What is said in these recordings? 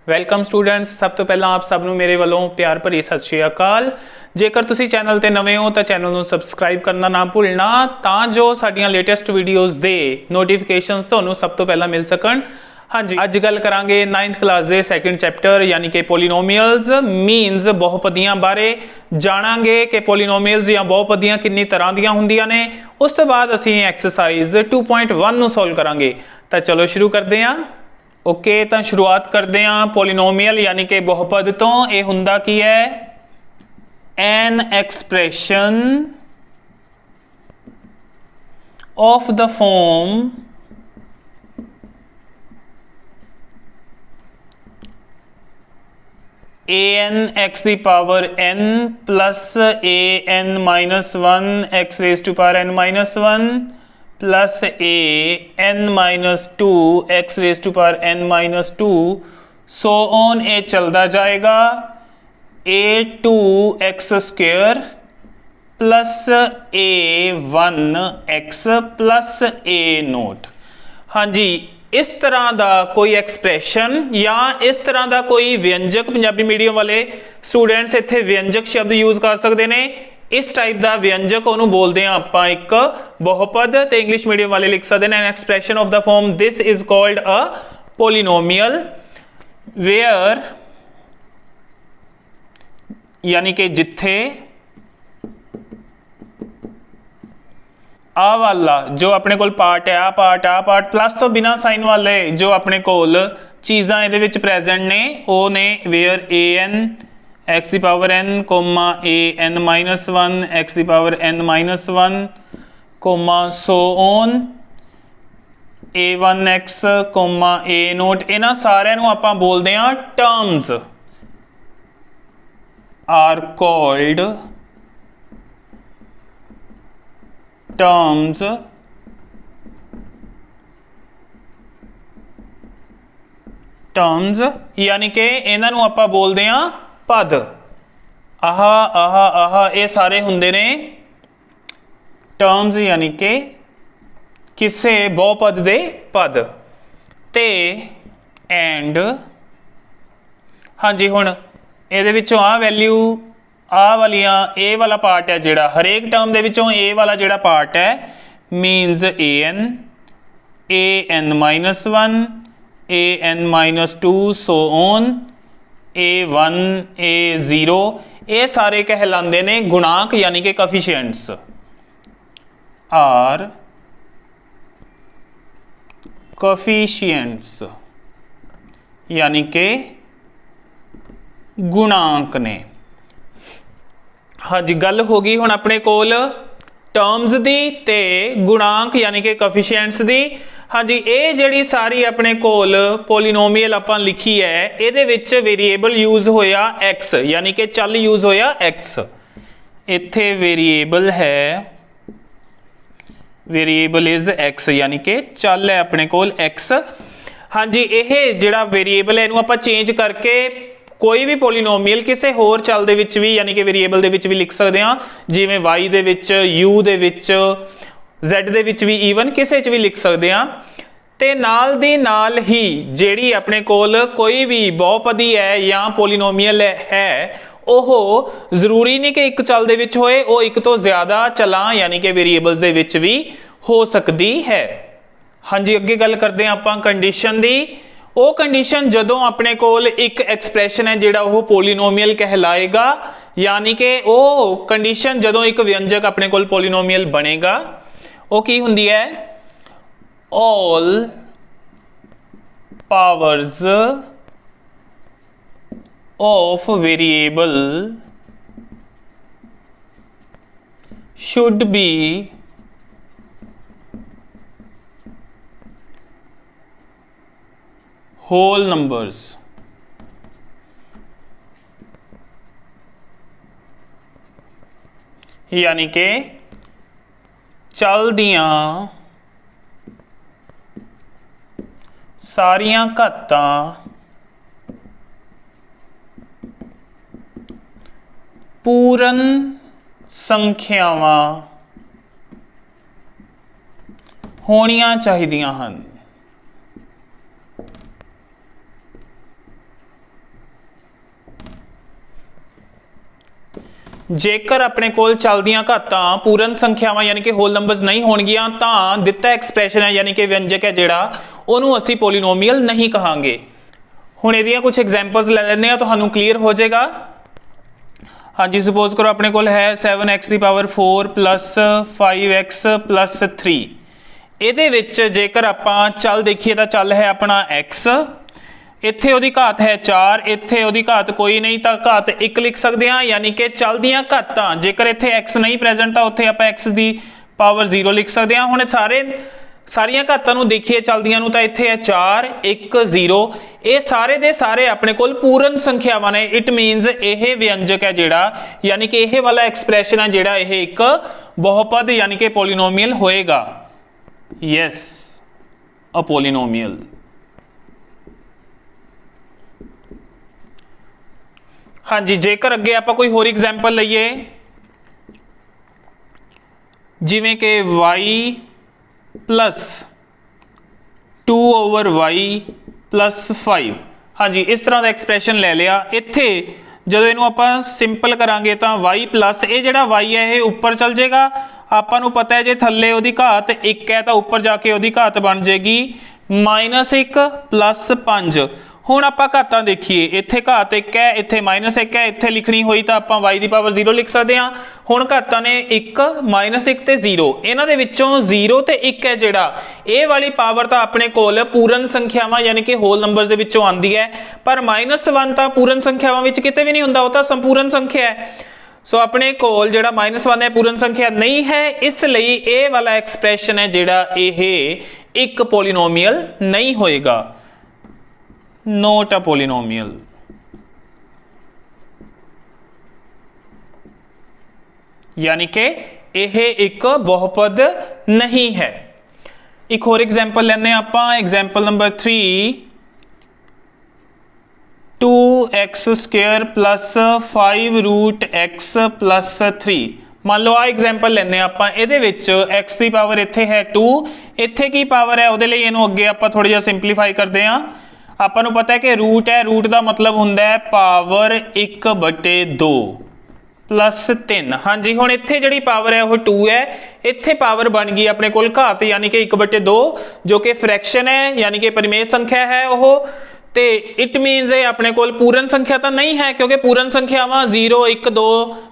Welcome students. सब तो पहला आप सब नूं मेरे वालों प्यार भरी सत श्री अकाल। जेकर तुसी चैनल ते नवे हो तो चैनल नूं सबसक्राइब करना ना भुलना तां जो साडियां लेटेस्ट वीडियोज़ दे नोटिफिकेशनस तुहानूं सब तो पहला मिल सकन। हाँ जी, अज गल करांगे 9th क्लास के सैकेंड चैप्टर यानी कि पोलीनोमियल्स मीनस बहुपदियां बारे जाणांगे कि पोलीनोमियल्स या बहुपदियां किन्नी तरह दियां हुंदियां ने। उस तो बाद असीं एक्सरसाइज 2.1 नूं सॉल्व करांगे। तो चलो शुरू करते हैं। ओके, तो शुरुआत करते हैं पोलीनोमियल यानी कि बहुपद तो। यह हुंदा की है an expression of the form an x दी power n plus an minus 1 x raise to power n minus 1 plus an minus 2 x raise to power n minus 2 so on. ए चलता जाएगा a2 x square plus a1 x plus a naught. हाँ जी, इस तरह का कोई expression या इस तरह का कोई व्यंजक पंजाबी मीडियम वाले स्टूडेंट्स इत्थे व्यंजक शब्द यूज कर सकते हैं। इस टाइप का व्यंजक उन्होंने बोलते हैं आप एक बहुपद। तो इंग्लिश मीडियम वाले लिख सकते हैं an expression of the form this is called a polynomial where यानी कि जिथे आ वाला जो अपने कोल पार्ट है आ पार्ट प्लस तो बिना साइन वाले जो अपने कोल चीज़ां इहदे विच प्रेजेंट ने वो ने वेयर ए एन एक्स दी power n comma a n minus 1 x दी power n minus 1 comma so on a one x comma a nought. इन्हां सारिਆਂ ਨੂੰ ਆਪਾਂ बोलते हैं टर्म्स आर कॉल्ड टर्म्स यानी कि इन्हां नूं आपां बोलदे हां पद। आह आह आह ये सारे हुंदे ने टर्म्स यानी कि किसे बहुपद दे पद। ते एंड हाँ जी, हुण इहदे विचों आ वैल्यू आ वालियां ए वाला पार्ट है जिहड़ा हरेक टर्म दे विचों ए वाला जिहड़ा पार्ट है means a n minus 1 a n minus 2 so on a1 a0 ये सारे कहलांदे ने गुणांक यानी कि कोफिशिएंट्स आर कोफिशिएंट्स यानी कि गुणांक ने। हाँ जी, गल हो गई हुण अपने कोल टर्म्स दी ते गुणांक यानी कि कोफिशिएंट्स दी। हाँ जी, ये जिहड़ी सारी अपने कोल पोलीनोमियल आपां लिखी है इहदे विच वेरीएबल यूज होया x यानी कि चल यूज होया x। इत्थे वेरीएबल है वेरीएबल इज x यानी कि चल है अपने कोल x। हाँ जी, यह जिहड़ा वेरीएबल है इहनूं आपां चेंज करके कोई भी पोलीनोमियल किसी होर चल दे विच भी यानी कि वेरीएबल दे विच भी लिख सकते हैं, जिवें y दे विच u दे विच z दे विच भी ईवन किसी च भी लिख सकते हैं। ते नाल दी नाल ही जिहड़ी अपने कोल कोई भी बहुपदी है या पोलीनोमियल है ओह जरूरी नहीं कि एक चल दे विच होए, वो एक तो ज्यादा चलां यानी कि वेरीएबल्स दे विच भी हो सकती है। हाँ जी, अगे गल करते हैं आपां कंडीशन दी। वो कंडीशन जदों अपने कोल एक एक्सप्रैशन है जिहड़ा वो पोलीनोमियल कहलाएगा यानी कि वो कंडीशन जदों एक व्यंजक अपने कोल पोलीनोमियल बनेगा वो की हुंदी है all powers of variable should be whole numbers. यानी कि चल दियां सारियां घातां पूर्ण संख्यावां होनियां चाहिदियां हन। जेकर अपने कोल चलदियां घातां पूर्ण संख्यावां यानी कि होल नंबर्स नहीं होणगियां तां दिता एक्सप्रैशन है यानी कि व्यंजक है जिहड़ा उहनूं असीं पोलीनोमीअल नहीं कहांगे। हुण इहदियां कुछ एग्जांपल्स ले लैंदे आ, तुहानूं क्लीयर हो जाएगा। हाँ जी, सपोज करो अपने कोल है 7x the power 4 plus 5x plus 3। ਇਹਦੇ ਵਿੱਚ जेकर ਆਪਾਂ ਚੱਲ देखिए तो ਚੱਲ है अपना x, ਇੱਥੇ ਉਹਦੀ ਘਾਤ है 4, ਇੱਥੇ ਉਹਦੀ ਘਾਤ ਕੋਈ नहीं ਤਾਂ ਘਾਤ 1 लिख सकते हैं। यानी कि ਚੱਲ ਦੀਆਂ ਘਾਤਾਂ जेकर ਇੱਥੇ x नहीं प्रेजेंट ਤਾਂ ਉੱਥੇ ਆਪਾਂ x ਦੀ पावर 0 लिख सकते हैं। ਹੁਣ ਸਾਰੀਆਂ ਘਾਤਾਂ ਨੂੰ देखिए ਚੱਲਦੀਆਂ ਨੂੰ ਤਾਂ ਇੱਥੇ है 4 1 0, ਇਹ ਸਾਰੇ ਦੇ ਸਾਰੇ ਆਪਣੇ ਕੋਲ ਪੂਰਨ ਸੰਖਿਆਵਾਂ ਨੇ। ਇਟ ਮੀਨਸ ਇਹ ਵਿਅੰਜਕ ਹੈ ਜਿਹੜਾ यानी कि ਇਹ ਵਾਲਾ ਐਕਸਪ੍ਰੈਸ਼ਨ ਹੈ ਜਿਹੜਾ ਇਹ ਇੱਕ ਬਹੁਪਦ यानी कि ਪੋਲੀਨੋਮੀਅਲ ਹੋਏਗਾ। Yes, a polynomial. हाँ जी, जेकर अगे आप कोई होर एग्जाम्पल लईए जिवें कि y प्लस 2/y प्लस 5। हाँ जी, इस तरह का एक्सप्रैशन ले लिया। इत्थे जो इनू आप सिंपल करांगे तो y प्लस ये जिहड़ा y है ये उपर चल जाएगा। आपां नूं पता है जे थल्ले उहदी घात 1 है तो उपर जाके उहदी घात बन जाएगी -1 प्लस 5। हुण आपां घातां देखिए, इत्थे घात 1 है, इत्थे -1 है, इत्थे लिखनी होई तो आपां y दी पावर 0 लिख सकते हैं। हुण घातां ने 1 -1 ते 0, इन्हां दे विच्चों 0 ते 1 है जिहड़ा ये वाली पावर तो अपने कोल पूर्ण संख्यावां यानी कि होल नंबर्स दे विच्चों आंदी है, पर -1 तो पूर्ण संख्यावां विच किते भी नहीं हुंदा, वो तो संपूर्ण संख्या है। सो अपने कोल जिहड़ा -1 है पूर्ण संख्या नहीं है, इसलिए ये वाला एक्सप्रैशन है जिहड़ा ये एक पोलीनोमीअल नहीं होएगा, नॉट अ पोलीनोमीअल। यानी कि यह एक बहुपद नहीं है। एक और एग्जाम्पल लेने आपां, example number 3 2x² plus 5√x plus 3। मान लो आ एग्जाम्पल लेने आप, ये एक्स की पावर इत्थे है 2, इत्थे की पावर है, वो इनू अगे आप थोड़ा जिहा सिंपलीफाई करते हैं। आपां नूं पता है कि रूट है, रूट का मतलब हुंदा है पावर 1/2 प्लस 3। हाँ जी, हुण इत्थे जिहड़ी पावर है वो 2 है, इत्थे पावर बन गई अपने कोल घात यानी कि 1/2 जो कि फ्रैक्शन है यानी कि परिमेय संख्या है वो। ते इट मीनस ये अपने कोल पूर्ण संख्या तो नहीं है, क्योंकि पूर्ण संख्यावां 0 1 2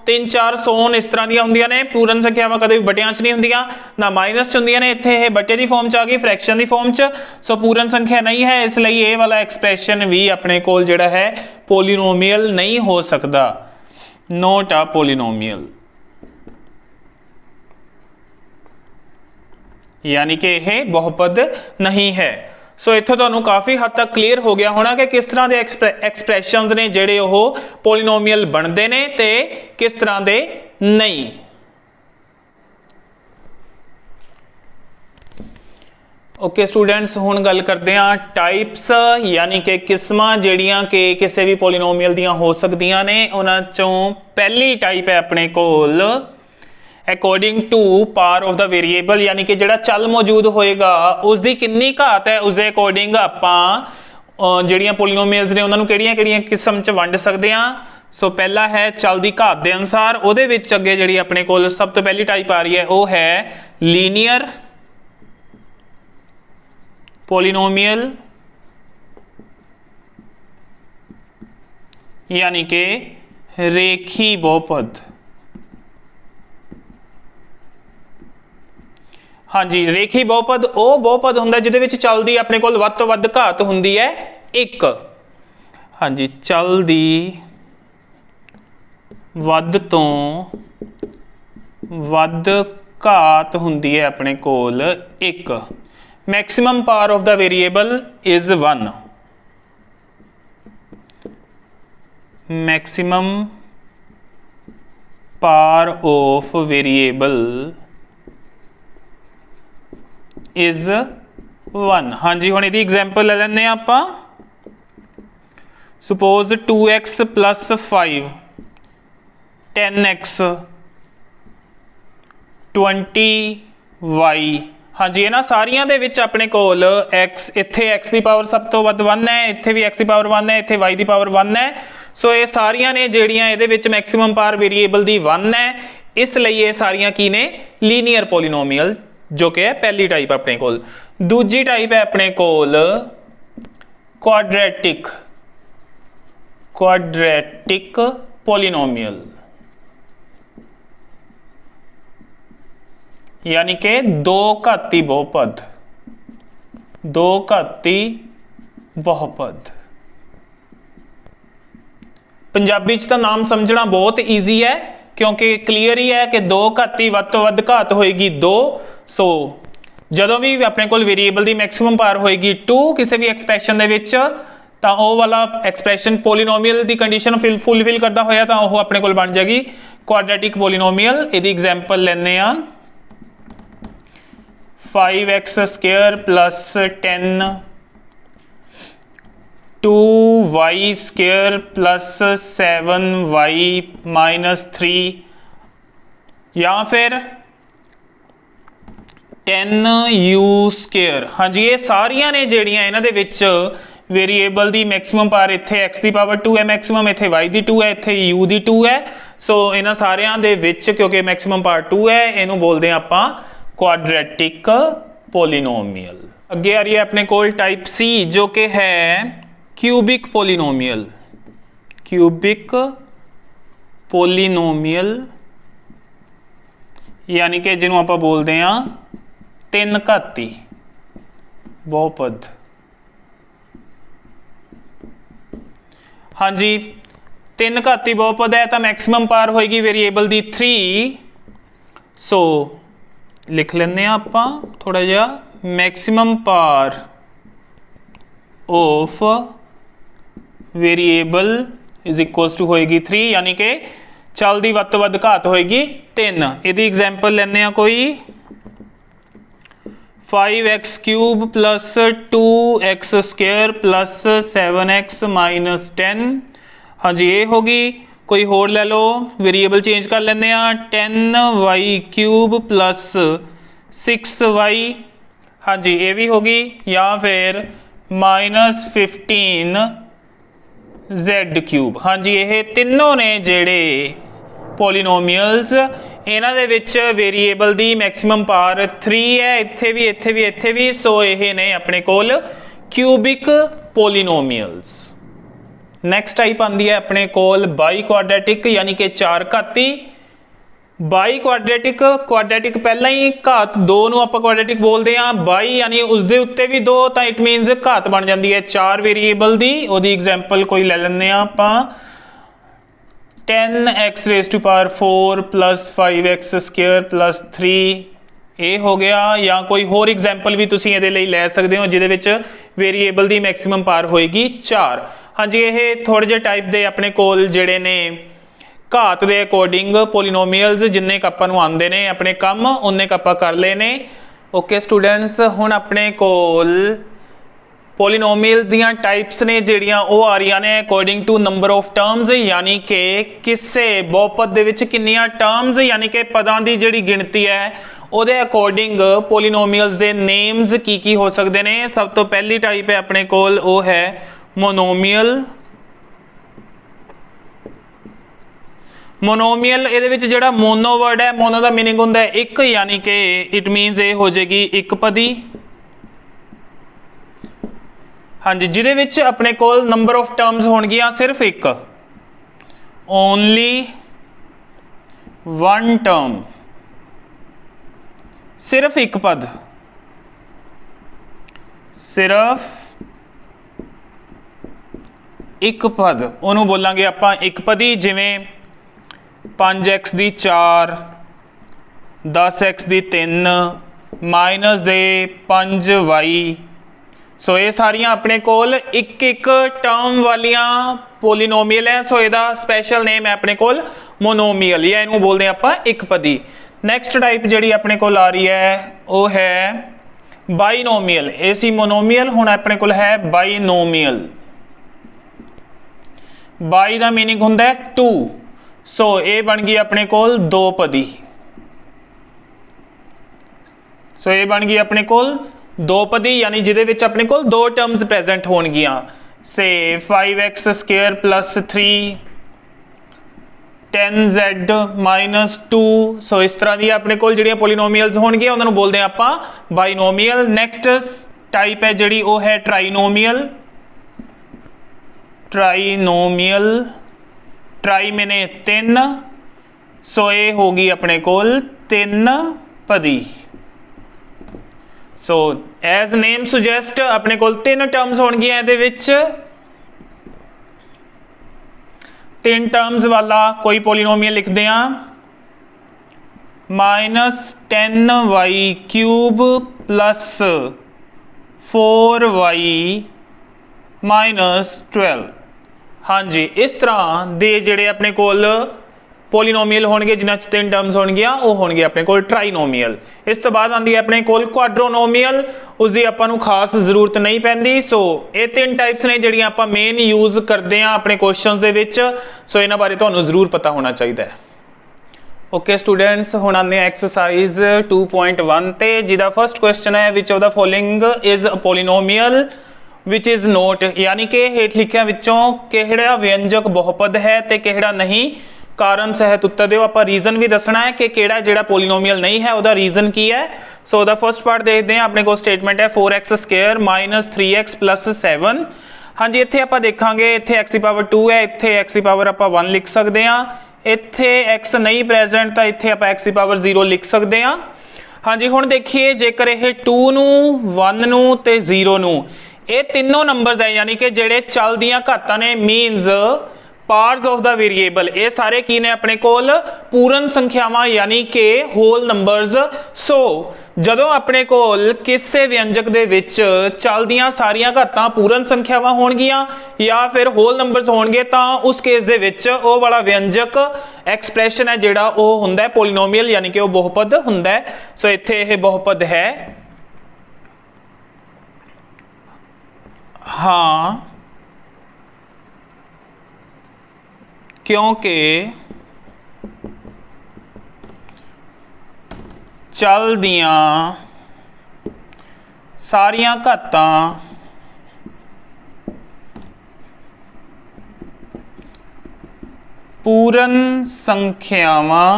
3 4 सोन इस तरह दी हुंदियां ने। पूर्ण संख्यावां कदे भी बटियां च नहीं हुंदियां, ना माइनस च हुंदियां ने। इत्थे ये बटे दी फॉर्म च आ गई, फ्रैक्शन दी फॉर्म च। सो पूर्ण संख्या नहीं है, इसलिए ये वाला एक्सप्रैशन भी अपने कोल जिहड़ा है पोलीनोमीअल नहीं हो सकता, नॉट अ पोलीनोमीअल। यानी कि यह बहुपद नहीं है। सो इत्थों तुहानूं काफ़ी हद तक क्लीयर हो गया होना कि किस तरह के एक्सप्रैशनस ने जिहड़े वो पोलीनोमीअल बनते हैं ते किस तरह के नहीं। ओके स्टूडेंट्स, हुण गल करते हैं टाइप्स यानी कि किस्मां जिहड़ियां कि किसी भी पोलीनोमीअल दियां हो सकदियां ने। उन्हां चों पहली टाइप है अपने कोल according to power of the variable, यानी कि जिहड़ा चल मौजूद होएगा उसकी कितनी घात है उसके अकॉर्डिंग आपां जिहड़ियां पोलीनोमीअल्स ने उन्हां नूं किहड़ियां किस्म च वंड सकते हैं। सो पहला है चल दी घात के अनुसार, उहदे विच अगे जिहड़ी अपने कोल सब तो पहली टाइप आ रही है वो है लीनियर पोलीनोमीअल, यानी कि रेखी बहुपद। हाँ जी, रेखी बहुपद वो बहुपद हुंदा जिहदे विच चल दी अपने कोल वध तों वध घात हुंदी है 1। हाँ जी, चल दी वध तों वध घात हुंदी है अपने कोल 1। Maximum power of the variable is 1। Maximum power of variable is 1। हाँ जी, हुण इहदी एग्जाम्पल ले लैंदे आं आपां। Suppose 2x plus 5 10x 20y। हाँ जी, इन्हां सारियां दे विच अपने कोल x, इत्थे x की पावर सब तो वध 1 है, इत्थे भी x की पावर 1 है, इत्थे y की पावर 1 है। सो ये सारियां ने ਜਿਹੜੀਆਂ ਇਹਦੇ ਵਿੱਚ मैक्सिमम पावर वेरिएबल ਦੀ 1 है, इसलिए ये सारियां की ने लीनियर पोलीनोमीअल, जो कि है पहली टाइप अपने कोल। दूजी टाइप है अपने कोल क्वाड्रेटिक पोलीनोमीअल, यानी कि दो घाती बहुपद, दो घाती बहुपद। पंजाबी च तो नाम समझना बहुत ईजी है, क्योंकि क्लीयर ही है कि दो घाती वध तो वध घात होएगी 2। सो जदों भी अपने कोल वेरीएबल की मैक्सिमम पावर होएगी 2 किसी भी एक्सप्रैशन दे विच, तां ओह वाला एक्सप्रैशन पोलीनोमीअल की कंडीशन फुलफिल करता होया तां ओह अपने कोल बन जाएगी क्वाड्रेटिक पोलीनोमीअल। इहदी एग्जाम्पल लैने आ 5x² plus 10 2y² plus 7y minus 3, या फिर 10u²। हाँ जी, ये सारियां ने ਜਿਹੜੀਆਂ ਇਹਨਾਂ ਦੇ ਵਿੱਚ वेरीएबल की मैक्सिमम पावर इत्थे x की पावर 2 है मैक्सिमम, इत्थे y की 2 है, इत्थे u की 2 है। सो इन्हां सारियां दे विच क्योंकि मैक्सिमम पावर 2 है, इहनूं बोलते हैं आपां क्वाड्रेटिक पोलीनोमीअल। अगे आ रही है अपने कोल टाइप सी, जो कि है क्यूबिक पोलीनोमीअल। क्यूबिक पोलीनोमीअल यानी कि जिन्हों आप बोलते हैं 3 घाती बहुपद। हाँ जी, 3 घाती बहुपद है तो मैक्सिमम पावर होएगी वेरीएबल की 3। सो लिख लें आप थोड़ा जिहा, maximum power of variable is equals to होएगी 3, यानी कि चलदी वध तो वध घात होएगी 3। इहदी एग्जाम्पल लैने आ कोई 5x³ plus 2x² plus 7x minus 10। हाँ जी, ये होगी। कोई होर ले लो, वेरीएबल चेंज कर लेने आ 10y³ प्लस 6y। हाँ जी, ये भी होगी। या फिर माइनस 15z³। हाँ जी, ये तीनों ने जेड़े पोलीनोमीअल्स, इन्हां दे विच वेरीएबल की मैक्सिमम पावर 3 है, इत्थे भी इत्थे भी इत्थे भी। सो ये ने अपने कोल क्यूबिक पोलीनोमीअल्स। नैक्सट टाइप आती है अपने कोल बाई क्वाड्रेटिक, यानी कि 4 घाती। बाई क्वाड्रेटिक, क्वाड्रेटिक पहला ही घात 2 नूं आपां क्वाड्रेटिक बोलते हैं, बाई यानी उसदे उत्ते भी 2, तो इट मीनस घात बन जाती है 4 वेरीएबल की। उहदी एग्जाम्पल कोई ले लैंदे आ आपां 10x⁴ प्लस 5x² प्लस 3, ये हो गया। या कोई होर एग्जाम्पल भी तुसीं इहदे लई लै सकदे हो जिहदे विच वेरीएबल की मैक्सिमम पावर होएगी 4। हाँ जी, ये थोड़े जे टाइप दे अपने कोल जिहड़े ने घात दे अकॉर्डिंग पोलीनोमीअल्स जिन्ने क आपां नूं आंदे ने अपने काम उन्ने क आपां कर लए ने। ओके स्टूडेंट्स, हुण अपने कोल पोलीनोमीअल्स दियां टाइप्स ने जिहड़ियां वो आ रही ने according to number of terms, यानी कि किसे बहुपद दे विच किन्नियां टर्म्स यानी कि पदां दी जिहड़ी गिणती है उहदे अकॉर्डिंग पोलीनोमीअल्स दे नेम्स की हो सकते हैं। सब तो पहली टाइप है अपने कोल वो है मोनोमीअल। मोनोमीअल इहदे विच जिहड़ा मोनो वर्ड है, मोनो का मीनिंग हुंदा है एक, यानी कि इट मीनस ये हो जाएगी एक पदी। हाँ जी, जिहदे विच अपने कोल नंबर ऑफ टर्म्स होणगियां सिर्फ एक, ओनली 1 टर्म, सिर्फ एक पद, सिर्फ एक पद, उन्होंने बोलांगे आपां एक पदी। जिवें 5x दी 4, 10x दी 3, माइनस दे 5y। सो ये सारियां अपने कोल एक एक टर्म वालियां पोलीनोमीअल है। सो इसदा स्पैशल नेम है अपने कोल मोनोमीअल, या इनू बोलते हैं आपां एक पदी। नैक्सट टाइप जिहड़ी अपने कोल आ रही है वो है बाइनोमीअल। ये सी मोनोमीअल, हुण अपने कोल है बाइनोमीअल। बाई का मीनिंग हुंदा है 2। सो ये बन गई अपने कोल 2 पदी। सो ये बन गई अपने कोल 2 पदी, यानी जिहदे विच अपने कोल 2 टर्म्स प्रेजेंट होणगियां। से 5x square plus 3 10z minus 2। सो इस तरह दी अपने कोल जिहड़ियां पोलीनोमीअल्स होणगियां उन्हां नूं बोलदे आं आपां बाइनोमीअल। नैक्सट टाइप है जिहड़ी वो है ट्राइनोमीअल। ट्राइनोमीअल ट्राई मैंने 3, सो ये होगी अपने कोल 3 पदी। सो एज नेम सुजैसट अपने कोल 3 टर्म्स होणगियां इहदे विच। 3 टर्म्स वाला कोई पोलीनोमीअल लिखते हैं -10y³ प्लस 4y -12। हाँ जी, इस तरह दे जिहड़े अपने कोल पोलीनोमीअल होणगे जिन्हां च 3 टर्म्स होणगियां वो होणगे अपने कोल ट्राइनोमीअल। इस तो बाद आंदी है अपने कोल क्वाड्रोनोमीअल, उसकी आपां नूं खास जरूरत नहीं पैंदी। सो ये 3 टाइप्स ने जिहड़ियां आपां मेन यूज करते हैं अपने क्वेश्चंस दे विच। सो इन्हां बारे तुहानूं जरूर पता होना चाहिए। ओके स्टूडेंट्स, हुण आंदे एक्सरसाइज 2.1 ते जिहदा फर्स्ट क्वेश्चन है which of the following is a polynomial which is note, यानी कि हेठ लिखिया विचों किहड़ा व्यंजक बहुपद है ते किहड़ा नहीं। कारण सहित उत्तर दिओ। आपां रीजन भी दसना है कि किहड़ा जिहड़ा पोलीनोमीअल नहीं है उहदा रीजन की है। सो द फर्स्ट पार्ट देखते हैं। अपने को स्टेटमेंट है 4x square minus 3x plus 7। हाँ जी, इत्थे आपां देखांगे इत्थे x की पावर 2 है, इत्थे x की पावर आपां 1 लिख सकते हैं। इत्थे x नहीं प्रेजेंट तो इत्थे आपां x की पावर 0 लिख सकते हैं। हाँ जी, हुण देखिए जेकर यह 2 नूं 1 नूं ते 0 नूं ये तीनों नंबर्स है यानी कि जेड़े चल दियां घातां ने मीनस पार्ट्स ऑफ द वेरिएबल, ये सारे की ने अपने कोल पूर्ण संख्यावां यानी कि होल नंबर्स। सो जदों अपने कोल किसी व्यंजक दे विच चलदियां सारियां घातां पूर्ण संख्यावां होणगियां या फिर होल नंबर्स होणगे तां उस केस दे विच वो वाला व्यंजक एक्सप्रैशन है जिहड़ा वो हुंदा है पोलीनोमीअल यानी कि वो बहुपद हुंदा है। सो इत्थे यह बहुपद है। हाँ, क्योंकि चल दियां सारियां घातां पूर्ण संख्यावां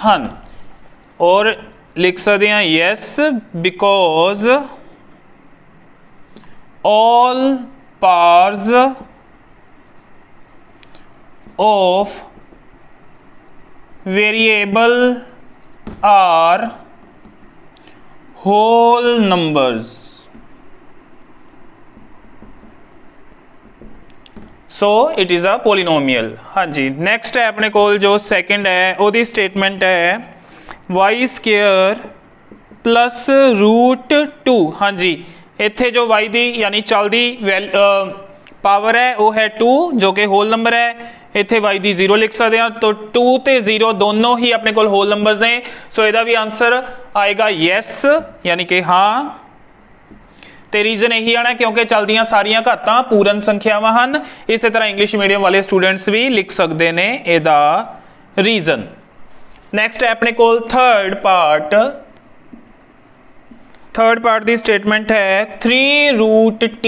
हन। और लिख सकते हैं yes because all parts of variable are whole numbers। So it is a polynomial. हाँ जी, नेक्स्ट है अपने कोल जो सेकंड है ओदी स्टेटमेंट है y स्क्वायर प्लस √2। हाँ जी, इत्थे जो y दी यानी चलदी पावर है वो है 2 जो कि होल नंबर है। इत्थे y दी 0 लिख सकते हैं। तो 2 ते 0 दोनों ही अपने कोल होल नंबर्स ने। सो इहदा भी आंसर आएगा यस यानी कि हाँ। तो रीजन यही आना क्योंकि चलदियां सारियां घातां पूर्ण संख्यावां हन। इस तरह इंग्लिश मीडियम वाले स्टूडेंट्स भी लिख सकते हैं इहदा रीजन। नैक्सट है अपने कोल थर्ड पार्ट। थर्ड पार्ट की स्टेटमेंट है 3√t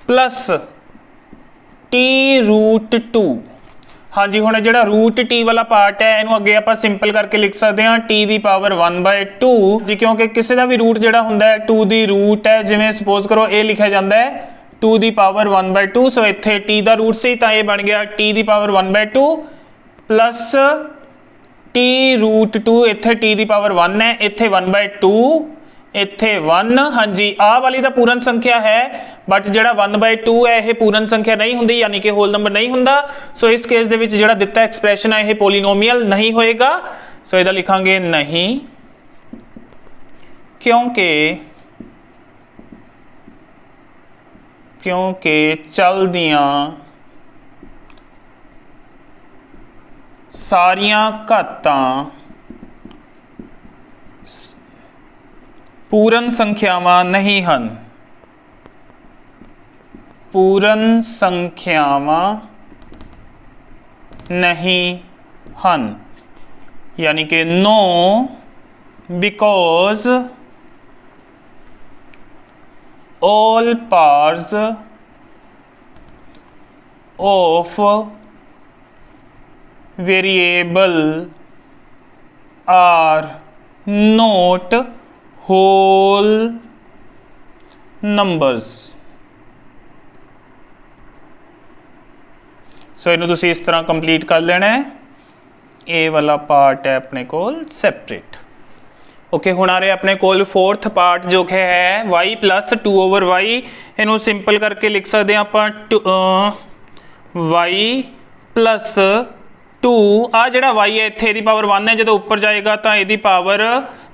प्लस t√2। हाँ जी, हुण जिहड़ा √t वाला पार्ट है इनू अगे आपां सिंपल करके लिख सकते हैं t की पावर 1/2 जी, क्योंकि किसी का भी रूट जिहड़ा हुंदा है 2 की रूट है। जिवें सपोज करो ये लिखा जाता है 2 की पावर 1/2। सो इत्थे t का रूट सी तो ये बन गया t की पावर 1/2 प्लस t√2। इत्थे t की पावर 1 है, इत्थे 1/2, इत्थे 1। हाँ जी, आ वाली तो पूर्ण संख्या है बट जिहड़ा 1/2 है यह पूर्ण संख्या नहीं हुंदी यानी कि होल नंबर नहीं हुंदा। सो इस केस दे विच जिहड़ा दिता एक्सप्रैशन है यह पोलीनोमीअल नहीं होएगा। सो इहदा लिखांगे नहीं क्योंकि चलदियां सारियां घातां पूर्ण संख्यावां नहीं हन। पूर्ण संख्यावां नहीं हन यानी कि no because all parts of variable are not whole numbers। So इनू तुसी इस तरह कंप्लीट कर लेना है। ए वाला पार्ट है अपने कोल सैपरेट। ओके हुण आ रहा अपने कोल फोर्थ पार्ट जो कि है y प्लस 2/y। इनू सिंपल करके लिख सकते हैं आप y प्लस 2 आ जिहड़ा y है इत्थे दी पावर 1 है, जो ऊपर जाएगा तो यदी पावर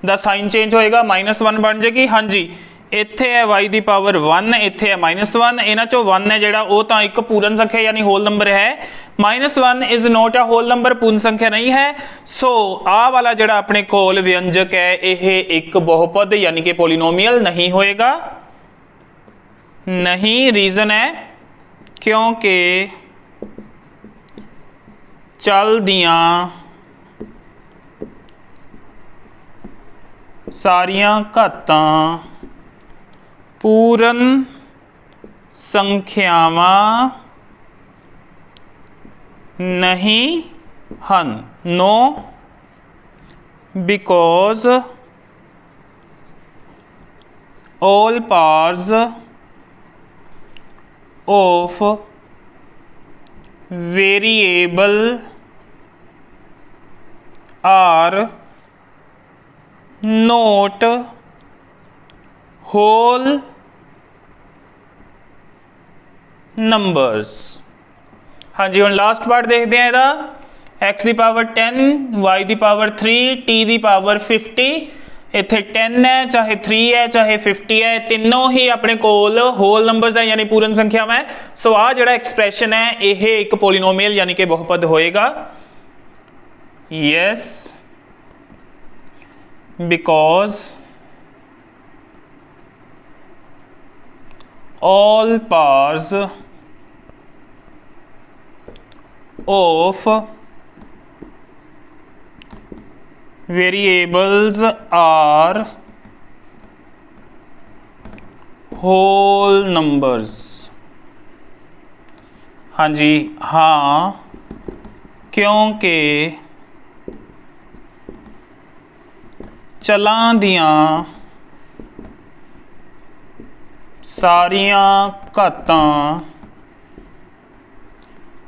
दा साइन चेंज होएगा -1 बन जाएगी। हाँ जी इत्थे है y दी पावर 1, इत्थे है -1। इन्हां चों 1 है जिहड़ा वो तो एक पूर्ण संख्या यानी होल नंबर है। -1 is not a whole number, पूर्ण संख्या नहीं है। सो आ वाला जिहड़ा अपने कोल व्यंजक है यह एक बहुपद यानी कि पॉलिनोमियल नहीं होएगा। नहीं, रीजन है क्योंकि चल दियां सारियां घातां पूर्ण संख्यावां नहीं हन। No because all parts of variable are not whole numbers. हाँ जी हुण लास्ट पार्ट देखते हैं इहदा। x दी पावर 10, y दी पावर 3, t दी पावर 50। इत्थे 10 है, चाहे 3 है, चाहे 50 है, तीनों ही अपने कोल होल नंबर्स है यानी पूर्ण संख्या है। सो आ जिहड़ा एक्सप्रैशन है यह एक पॉलिनोमियल यानी कि बहुपद होएगा। Yes because all parts of variables are whole numbers। हाँ जी हाँ, क्योंकि चलां दियां सारियां घातां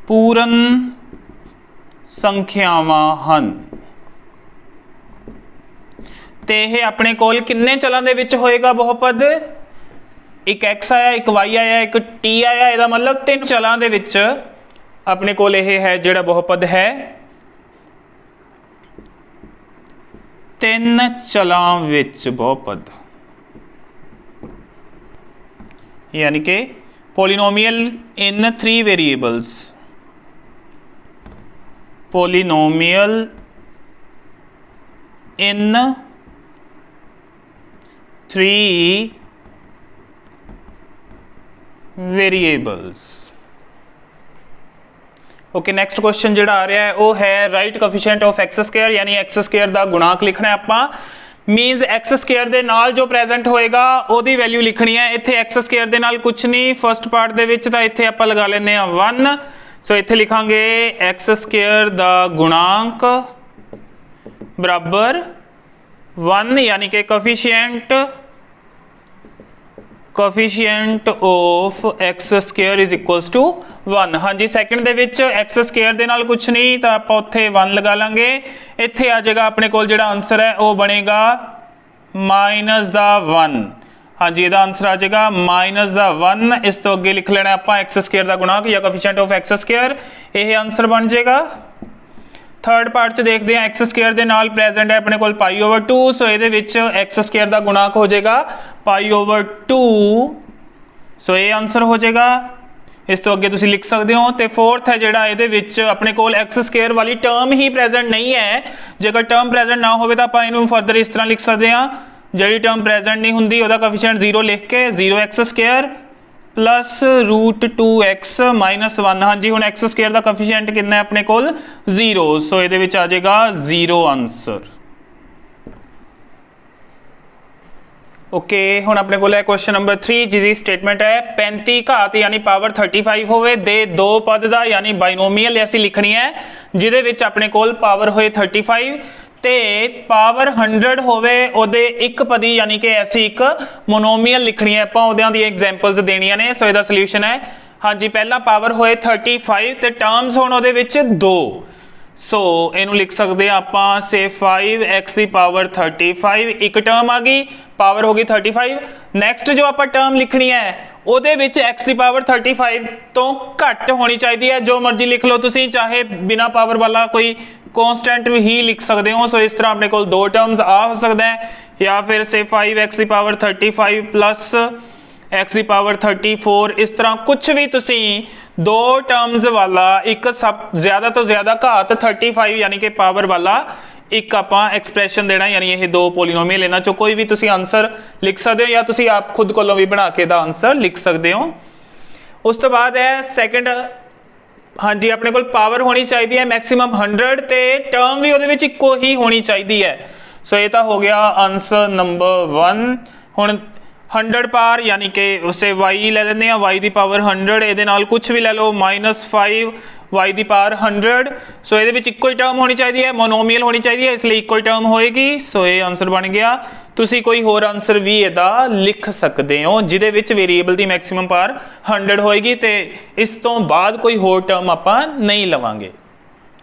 पूर्ण संख्यावां हन। ते यह अपने कोल किन्ने चलां दे विच होएगा बहुपद? एक x आया, एक y आया, एक t आया। इहदा मतलब 3 चलां दे विच अपने कोल यह है जिहड़ा बहुपद है 3 चलां विच बहुपद यानी कि पॉलिनोमियल इन 3 वेरिएबल्स। पॉलिनोमियल इन 3 वेरिएबल्स। ओके नेक्स्ट क्वेश्चन जिहड़ा आ रहा है वो है right coefficient of x square यानी एक्स स्क्वायर का गुणांक लिखना है आपां। मीनस एक्स स्क्वायर दे नाल जो प्रेजेंट होएगा ओदी वैल्यू लिखनी है। इत्थे एक्स स्क्वायर दे नाल कुछ नहीं, फर्स्ट पार्ट दे विच तां इत्थे आपां लगा लेने आ 1। सो इत्थे लिखांगे एक्स स्क्वायर दा गुणांक बराबर 1 यानी कि coefficient of x square is equals to 1। हाँ जी सेकंड दे विच एक्स स्क्वायर दे नाल कुछ नहीं तो आप उत्थे 1 लगा लांगे। इत्थे आ जाएगा अपने कोल जिहड़ा आंसर है वो बनेगा -1। हाँ जी इहदा आंसर आ जाएगा -1। इस तो अगे लिख लेना आपां एक्स स्क्वायर दा गुणांक या कोफिशिएंट ऑफ एक्स स्क्वायर, यह आंसर बन जाएगा। थर्ड पार्ट च देखते हैं एक्स स्क्वायर के नाल प्रेजेंट है अपने कोल π/2। सो ये एक्स स्क्वायर का गुणांक हो जाएगा π/2। सो ये आंसर हो जाएगा। इस तो अगे तुम लिख सकते हो। तो फोर्थ है जिहड़ा ये अपने कोल एक्स स्क्वायर वाली टर्म ही प्रेजेंट नहीं है। जेकर टर्म प्रेजेंट ना हो तो आप इनू फर्दर इस तरह लिख सकते हैं, जी टर्म प्रेजेंट नहीं होंगी वह कोफिशिएंट 0 लिख के 0x² प्लस √2x -1। हाँ जी हुण एक्स स्क्वायर का कोफिशिएंट कितना है अपने कोल 0। सो ये आ जाएगा 0 आंसर। ओके हुण अपने कोल है क्वेश्चन नंबर 3 जिहदी स्टेटमेंट है 35 घात यानी पावर 35 होवे दे दो पद दा यानी बाइनोमीअल असीं लिखनी है जिहदे विच अपने कोल पावर होए 35 ते पावर 100 होवे ओदे एक पदी यानी कि ऐसी एक मोनोमीअल लिखनी है आपां ओदियां दी एग्जांपल्स देनियां ने। सो इहदा सॉल्यूशन है हाँ जी पहला पावर होए 35 ते टर्म्स होण ओदे विच 2 सो इनू लिख सकते हैं आप से 5x की पावर 35 एक टर्म आ गई पावर होगी 35। नैक्सट जो आप टर्म लिखनी है ਉਹਦੇ ਵਿੱਚ x की पावर 35 तो घट होनी चाहिए है जो मर्जी लिख लो तुसी चाहे बिना पावर वाला कोई कॉन्स्टेंट ही लिख सकते हो। सो इस तरह अपने को दो टर्म्स आ हो सकता है या फिर से 5x की पावर 35 प्लस x की पावर 34 इस तरह कुछ भी तुसी दो टर्म्स वाला एक सब ज्यादा तो ज्यादा घात 35 यानी कि पावर वाला एक आपां एक्सप्रैशन देना यानी ये दो पोलीनोमीअल इन्हां चों कोई भी तुसी आंसर लिख सकते हो या तुसी आप खुद कोलों भी बना के दा आंसर लिख सकते हो। उस तो बाद है सैकेंड हाँ जी अपने कोल पावर होनी चाहिए है मैक्सिमम 100 ते टर्म भी उहदे विच इक्को ही होनी चाहिए है। सो ये तो हो गया आंसर नंबर 1। हुण 100 पार यानी कि उसे y ले लेंगे y की पावर 100 ये कुछ भी ले लो -5 y की पावर 100। सो ये इक्को ही टर्म होनी चाहिए है मोनोमीअल होनी चाहिए इसलिए इक्को ही टर्म होएगी। सो ये आंसर बन गया। तुसी कोई होर आंसर भी इहदा लिख सकते हो जिहदे विच वेरीएबल की मैक्सिमम पावर 100 होएगी ते इस तो बाद कोई होर टर्म आपां नहीं लवांगे।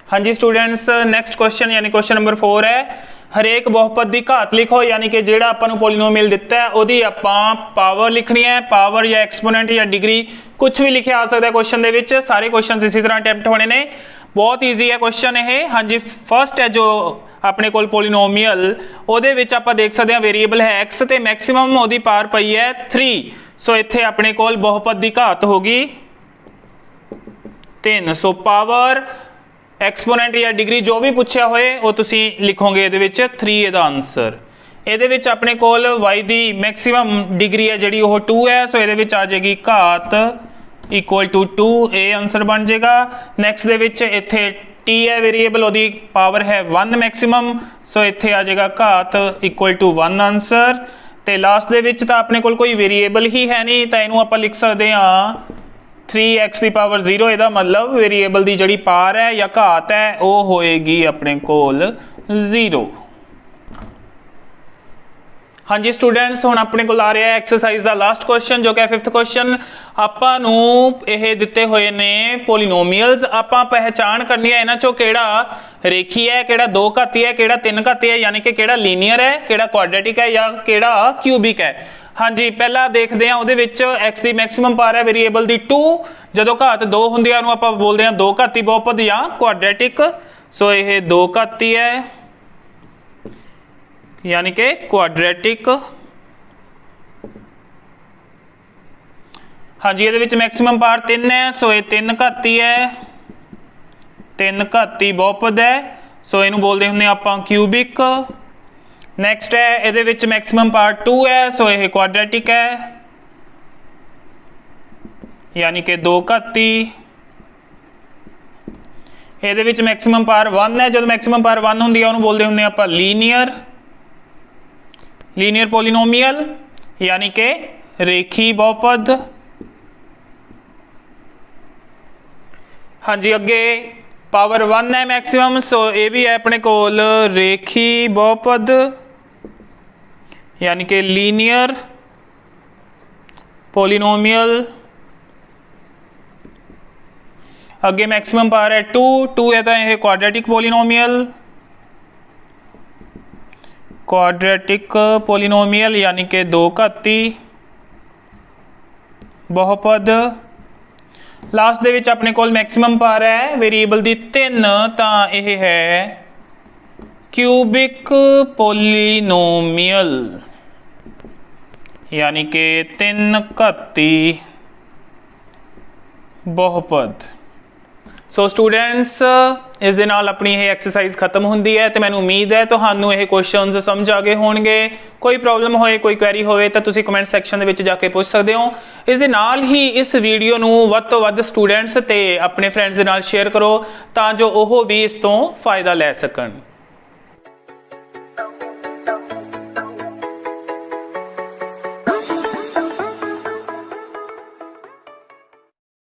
हाँ जी स्टूडेंट्स नैक्सट क्वेश्चन यानी क्वेश्चन नंबर 4 है हरेक बहुपद की घात लिखो यानी कि जिहड़ा आपां नूं पोलीनोमीअल दिता है उहदी आपां पावर लिखनी है पावर या एक्सपोनेंट या डिग्री कुछ भी लिखिया आ सकता है क्वेश्चन दे विच। सारे क्वेश्चन इसी तरह अटैम्प्ट होने ने बहुत ईजी है क्वेश्चन ये। हाँ जी फर्स्ट है जो अपने कोल पोलीनोमीअल उहदे विच आपां देख सकते हैं वेरीएबल है x ते मैक्सिमम उहदी पावर पई है 3। सो इत्थे अपने कोल बहुपद की घात होगी 3। सो पावर एक्सपोनेंट या डिग्री जो भी पूछा होए वो तुसी लिखोगे ये 3 ਇਹਦਾ आंसर। ਇਹਦੇ ਵਿੱਚ ਆਪਣੇ ਕੋਲ y ਦੀ मैक्सिमम डिग्री है ਜਿਹੜੀ ਉਹ 2 है। सो ਇਹਦੇ ਵਿੱਚ आ जाएगी घात इक्वल टू 2 ਇਹ आंसर बन जाएगा। नैक्सट ਦੇ ਵਿੱਚ ਇੱਥੇ t है वेरीएबल ਉਹਦੀ पावर है 1 मैक्सिमम। सो ਇੱਥੇ आ जाएगा घात इक्वल टू 1 आंसर। ਤੇ ਲਾਸਟ ਦੇ ਵਿੱਚ ਤਾਂ ਆਪਣੇ ਕੋਲ ਕੋਈ वेरीएबल ही है नहीं ਤਾਂ ਇਹਨੂੰ ਆਪਾਂ लिख सकते हाँ 3x की पावर 0 ਇਹਦਾ मतलब वेरीएबल की जिहड़ी पावर है या घात है वो होएगी अपने कोल 0। हाँ जी स्टूडेंट्स हुण अपने कोल आ रहा है एक्सरसाइज का लास्ट क्वेश्चन जो कि 5th क्वेश्चन आपां नूं ये दिते हुए ने पोलीनोमीअल्स आपां पहचान करनी है इन्हां चों किहड़ा रेखी है किहड़ा दो घाती है किहड़ा तीन घाती है यानी कि किहड़ा लीनियर है किहड़ा क्वाड्रेटिक है या किहड़ा क्यूबिक है। हाँ जी पहला देखते हैं उहदे विच x की मैक्सिमम पावर है वेरीएबल की 2 जदों घात 2 हुंदी है उहनूं आपां बोलदे हां दो घाती बहुपद या क्वाड्रेटिक। सो यह दो घाती है यानी कि क्वाड्रेटिक। हाँ जी ये मैक्सिमम पावर 3 है। सो ये 3 घाती है 3 घाती बहुपद है। सो इनू बोलते होंगे आप क्यूबिक। नैक्सट है ये मैक्सिमम पावर 2 है। सो ये क्वाड्रेटिक है यानी कि दो घाती। ये मैक्सिमम पावर 1 है जो मैक्सिमम पावर 1 होंगी है उन्होंने बोलते होंगे आप लीनियर लीनियर पोलीनोमीअल यानी कि रेखी बहुपद। हाँ जी अगे पावर 1 है मैक्सिमम। सो ये भी है अपने कोल रेखी बहुपद यानी कि लीनियर पोलीनोमीअल। अगे मैक्सिमम पावर है 2 है तो यह क्वाड्रेटिक पोलीनोमीअल क्वाड्रेटिक पोलीनोमीअल यानी कि दो घाती बहुपद। लास्ट दे विच अपने कोल मैक्सिमम पावर है वेरीएबल की 3 तो यह है क्यूबिक पोलीनोमीअल यानी कि 3 घाती बहुपद। सो स्टूडेंट्स इस दे नाल अपनी यह एक्सरसाइज खत्म होंदी है तो मैनूं उम्मीद है तुहानूं यह क्वेश्चनस समझ आ गए होणगे। कोई प्रॉब्लम होए कोई क्वेरी होए तो तुसीं कमेंट सैक्शन दे विच जाके पूछ सकते हो। इस दे नाल ही इस वीडियो नूं वध तो वध स्टूडेंट्स ते अपने फ्रेंड्स दे नाल शेयर करो तां जो ओह भी इस तों फायदा लै सकण।